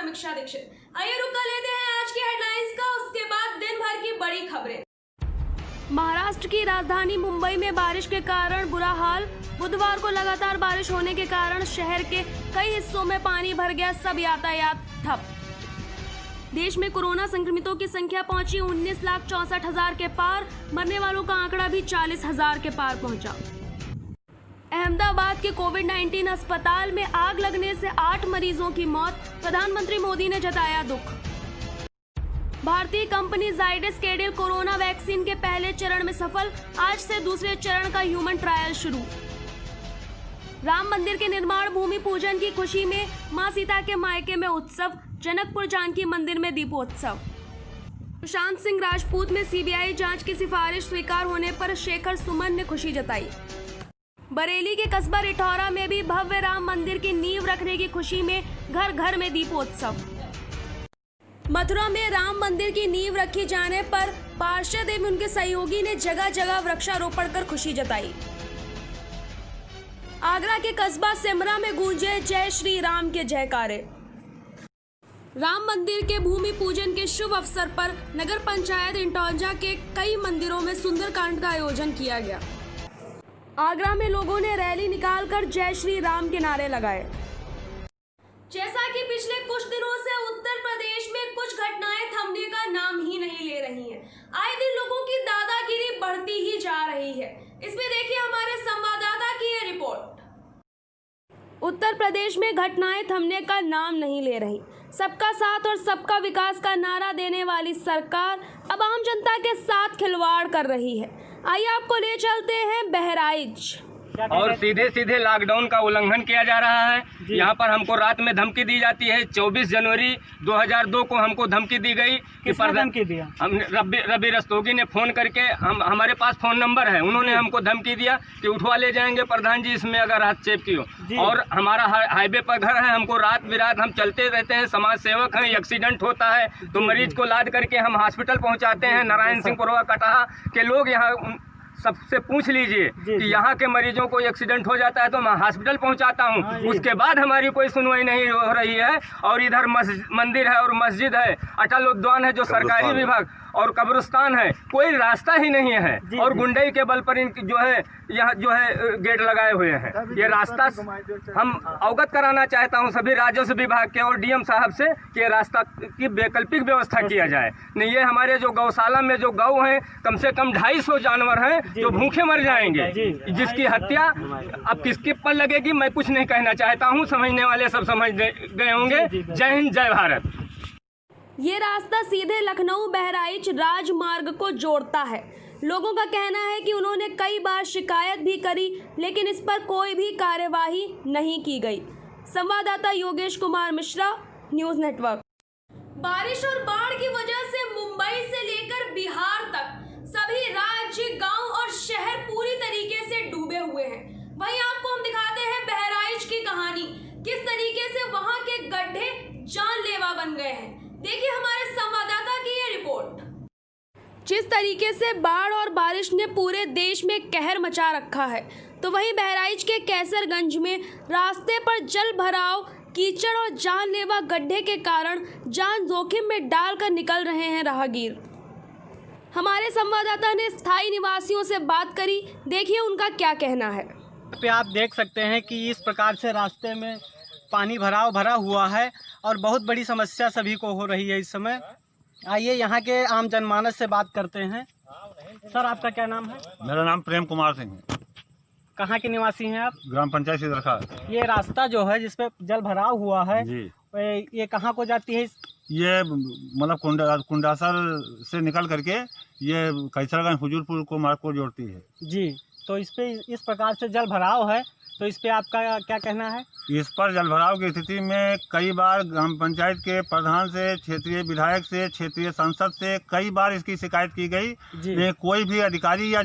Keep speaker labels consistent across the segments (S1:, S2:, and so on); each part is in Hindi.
S1: समीक्षा दीक्षित। आइए रुक कर लेते हैं आज की हेडलाइंस का, उसके बाद दिन भर की बड़ी खबरें। महाराष्ट्र की राजधानी मुंबई में बारिश के कारण बुरा हाल। बुधवार को लगातार बारिश होने के कारण शहर के कई हिस्सों में पानी भर गया, सब यातायात ठप। देश में कोरोना संक्रमितों की संख्या पहुंची 19,64,000 के पार। मरने वालों का आंकड़ा भी 40,000 के पार पहुंचा। अहमदाबाद के कोविड-19 अस्पताल में आग लगने से 8 मरीजों की मौत। प्रधानमंत्री मोदी ने जताया दुख। भारतीय company Zydus Cadila corona vaccine के पहले चरण में सफल। आज से दूसरे चरण का ह्यूमन ट्रायल शुरू। राम मंदिर के निर्माण भूमि पूजन की खुशी में मां सीता के मायके में उत्सव। जनकपुर जानकी मंदिर में दीपोत्सव। सुशांत सिंह राजपूत में सीबीआई जांच की सिफारिश स्वीकार होने पर शेखर सुमन ने खुशी जताई। बरेली के कस्बा रिठौरा में भी भव्य राम मंदिर की नींव रखने की खुशी में घर घर में दीपोत्सव। मथुरा में राम मंदिर की नींव रखी जाने पर पार्षद एवं उनके सहयोगी ने जगह जगह वृक्षारोपण कर खुशी जताई। आगरा के कस्बा सिमरा में गूंजे जय श्री राम के जयकारे। राम मंदिर के भूमि पूजन के शुभ अवसर पर नगर पंचायत इंटौंजा के कई मंदिरों में सुंदरकांड का आयोजन किया गया। आगरा में लोगों ने रैली निकालकर जय श्री राम के नारे लगाए। जैसा कि पिछले कुछ दिनों से उत्तर प्रदेश में कुछ घटनाएं थमने का नाम ही नहीं ले रही हैं। आए दिन लोगों की दादागिरी बढ़ती ही जा रही है। इसमें देखिए हमारे संवाददाता की ये रिपोर्ट। उत्तर प्रदेश में घटनाएं थमने का नाम नहीं ले रही। सबका साथ और सबका विकास का नारा देने वाली सरकार अब आम जनता के साथ खिलवाड़ कर रही है। आइए आपको ले चलते हैं बहराइच।
S2: और सीधे सीधे लॉकडाउन का उल्लंघन किया जा रहा है। यहाँ पर हमको रात में धमकी दी जाती है। 24 जनवरी 2002 को हमको धमकी दी गई कि
S3: धमकी दिया?
S2: हम रवि रस्तोगी ने फोन करके हमारे पास फोन नंबर है, उन्होंने हमको धमकी दिया कि उठवा ले जाएंगे प्रधान जी, इसमें अगर हाथ चेप की हो। और हमारा हाईवे पर घर है, हमको रात बिरात हम चलते रहते हैं, समाज सेवक हैं। एक्सीडेंट होता है तो मरीज को लाद करके हम हॉस्पिटल पहुँचाते हैं। नारायण सिंह पुरवा कटाहा के लोग यहाँ सबसे पूछ लीजिए कि यहाँ के मरीजों को एक्सीडेंट हो जाता है तो मैं हॉस्पिटल पहुँचाता हूँ, उसके बाद हमारी कोई सुनवाई नहीं हो रही है। और इधर मंदिर है और मस्जिद है, अटल उद्यान है जो सरकारी विभाग, और कब्रिस्तान है, कोई रास्ता ही नहीं है। और गुंडई के बल पर जो है यहाँ जो है गेट लगाए हुए हैं। ये रास्ता हम अवगत कराना चाहता हूँ सभी राजस्व विभाग के और डीएम साहब से कि रास्ता की वैकल्पिक व्यवस्था किया जाए। नहीं ये हमारे जो गौशाला में जो गौ हैं, कम से कम 250 जानवर हैं जो भूखे मर जाएंगे, जिसकी हत्या अब किसके पर लगेगी मैं कुछ नहीं कहना चाहता हूँ। समझने वाले सब समझ गए होंगे। जय हिंद, जय भारत।
S1: ये रास्ता सीधे लखनऊ बहराइच राजमार्ग को जोड़ता है। लोगों का कहना है कि उन्होंने कई बार शिकायत भी करी, लेकिन इस पर कोई भी कार्यवाही नहीं की गई। संवाददाता योगेश कुमार मिश्रा, न्यूज़ नेटवर्क। बारिश और बाढ़ की वजह से मुंबई से लेकर बिहार तक सभी राज्य, गांव और शहर पूरी तरीके से डूबे हुए हैं। वहीं आपको हम दिखाते हैं बहराइच की कहानी, किस तरीके से वहां के गड्ढे जानलेवा बन गए हैं। देखिए हमारे संवाददाता की ये रिपोर्ट। जिस तरीके से बाढ़ और बारिश ने पूरे देश में कहर मचा रखा है, तो वहीं बहराइच के कैसरगंज में रास्ते पर जल भराव, कीचड़ और जानलेवा गड्ढे के कारण जान जोखिम में डालकर निकल रहे हैं राहगीर। हमारे संवाददाता ने स्थायी निवासियों से बात करी, देखिए उनका क्या कहना है।
S3: पे आप देख सकते हैं कि इस प्रकार से रास्ते में पानी भरा हुआ है और बहुत बड़ी समस्या सभी को हो रही है इस समय। आइए यहाँ के आम जनमानस से बात करते हैं। सर आपका क्या नाम है?
S4: मेरा नाम प्रेम कुमार सिंह है।
S3: कहाँ के निवासी हैं आप?
S4: ग्राम पंचायत सिदरखा।
S3: ये रास्ता जो है जिसपे जल भराव हुआ है
S4: जी,
S3: ये कहाँ को जाती है?
S4: ये मतलब कुंडासर से निकल करके ये कैसरगंज हुजूरपुर को मार्ग को जोड़ती है
S3: जी। तो इस पे इस प्रकार से जल भराव है, तो इस पे आपका क्या कहना है?
S4: इस पर जलभराव की स्थिति में कई बार ग्राम पंचायत के प्रधान से, क्षेत्रीय विधायक से, क्षेत्रीय संसद से कई बार इसकी शिकायत की गई। कोई भी अधिकारी या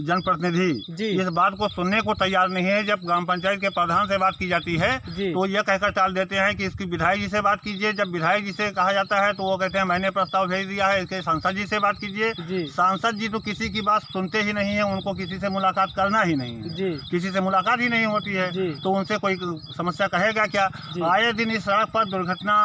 S4: जनप्रतिनिधि इस बात को सुनने को तैयार नहीं है। जब ग्राम पंचायत के प्रधान से बात की जाती है तो यह कहकर टाल देते हैं कि इसकी विधायक जी से बात कीजिए। जब विधायक जी से कहा जाता है तो वो कहते हैं मैंने प्रस्ताव भेज दिया है, इसके सांसद जी से बात कीजिए। सांसद जी तो किसी की बात सुनते ही नहीं है, उनको किसी से मुलाकात करना ही नहीं है, किसी से मुलाकात ही नहीं होती है, तो उनसे कोई समस्या कहेगा क्या। आए दिन इस सड़क पर दुर्घटना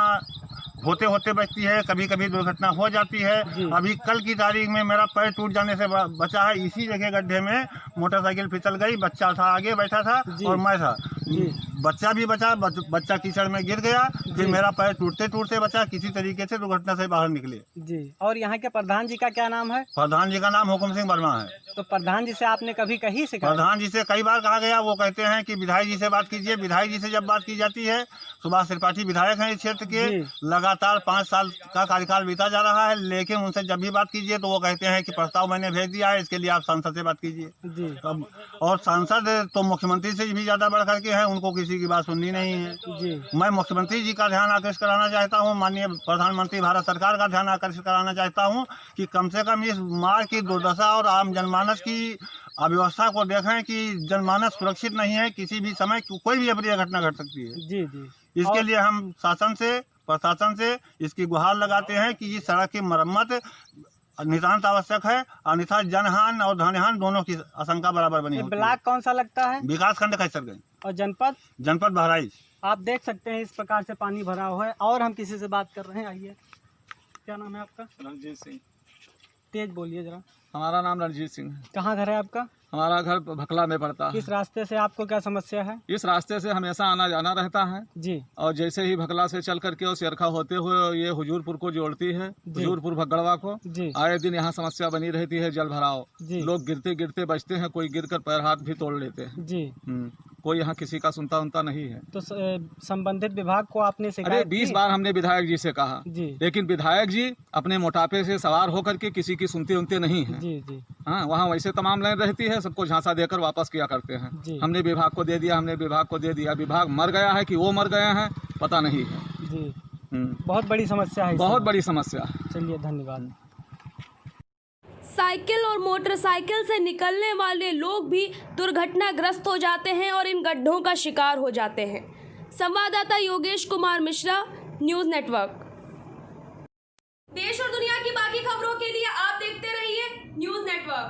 S4: होते होते बचती है, कभी कभी दुर्घटना हो जाती है। अभी कल की तारीख में मेरा पैर टूट जाने से बचा है, इसी जगह गड्ढे में मोटरसाइकिल फिसल गई, बच्चा था आगे बैठा था और मैं था, बच्चा भी बचा, बच्चा कीचड़ में गिर गया, फिर मेरा पैर टूटते टूटते बचा, किसी तरीके से दुर्घटना से बाहर निकले
S3: जी। और यहाँ के प्रधान जी का क्या नाम है?
S4: प्रधान जी का नाम हुकुम सिंह वर्मा है।
S3: तो प्रधान जी से आपने कभी कही शिकायत?
S4: प्रधान जी से कई बार कहा गया, वो कहते हैं कि विधायक जी से बात कीजिए। विधायक जी से जब बात की जाती है, सुभाष त्रिपाठी विधायक हैं इस क्षेत्र के, लगातार 5 साल का कार्यकाल बीता जा रहा है, लेकिन उनसे जब भी बात कीजिए तो वो कहते हैं कि प्रस्ताव मैंने भेज दिया है, इसके लिए आप सांसद से बात कीजिए। और सांसद तो मुख्यमंत्री से भी ज्यादा बढ़ करके हैं, उनको किसी की बात सुननी नहीं है। मैं मुख्यमंत्री जी का ध्यान आकर्षित कराना चाहता हूँ, माननीय प्रधानमंत्री भारत सरकार का ध्यान आकर्षित कराना चाहता हूँ कि कम से कम इस मार्ग की दुर्दशा और आम जनमानस की अव्यवस्था को देखें कि जनमानस सुरक्षित नहीं है, किसी भी समय कोई भी अप्रिय घटना घट सकती है।
S3: जी जी।
S4: इसके लिए हम प्रशासन से इसकी गुहार लगाते हैं कि इस सड़क की मरम्मत नितांत आवश्यक है, अन्यथा जनहानि और धनहानि दोनों की आशंका बराबर बनी होती है।
S3: ब्लॉक कौन सा लगता है?
S4: विकास खंड कैसरगंज।
S3: और जनपद?
S4: जनपद बहराइच।
S3: आप देख सकते हैं इस प्रकार से पानी भरा हुआ है। और हम किसी से बात कर रहे हैं, आइए। क्या नाम है आपका?
S5: रणजीत सिंह।
S3: तेज बोलिए जरा।
S5: हमारा नाम रणजीत सिंह है।
S3: कहाँ घर है आपका?
S5: हमारा घर भकला में पड़ता है।
S3: इस रास्ते से आपको क्या समस्या है?
S5: इस रास्ते से हमेशा आना जाना रहता है
S3: जी।
S5: और जैसे ही भकला से चल करके और शेरखा होते हुए ये हुजूरपुर को जोड़ती है, हुजूरपुर भगड़वा को जी। आए दिन यहाँ समस्या बनी रहती है, जल भराव। लोग गिरते गिरते बचते हैं, कोई गिरकर पैर हाथ भी तोड़ लेते हैं जी। कोई यहाँ किसी का सुनता उनता नहीं है।
S3: तो संबंधित विभाग को आपने शिकायत?
S5: 20 बार हमने विधायक जी से कहा जी, लेकिन विधायक जी अपने मोटापे से सवार होकर के किसी की सुनते उनते नहीं है जी जी। हाँ, वहाँ वैसे तमाम लाइन रहती है, सबको झांसा देकर वापस किया करते हैं। हमने विभाग को दे दिया, विभाग मर गया है कि वो मर गए हैं पता नहीं है जी।
S3: बहुत बड़ी समस्या है,
S5: बहुत बड़ी समस्या।
S3: चलिए, धन्यवाद।
S1: साइकिल और मोटरसाइकिल से निकलने वाले लोग भी दुर्घटनाग्रस्त हो जाते हैं और इन गड्ढों का शिकार हो जाते हैं। संवाददाता योगेश कुमार मिश्रा, न्यूज़ नेटवर्क। देश और दुनिया की बाकी खबरों के लिए आप देखते रहिए न्यूज़ नेटवर्क।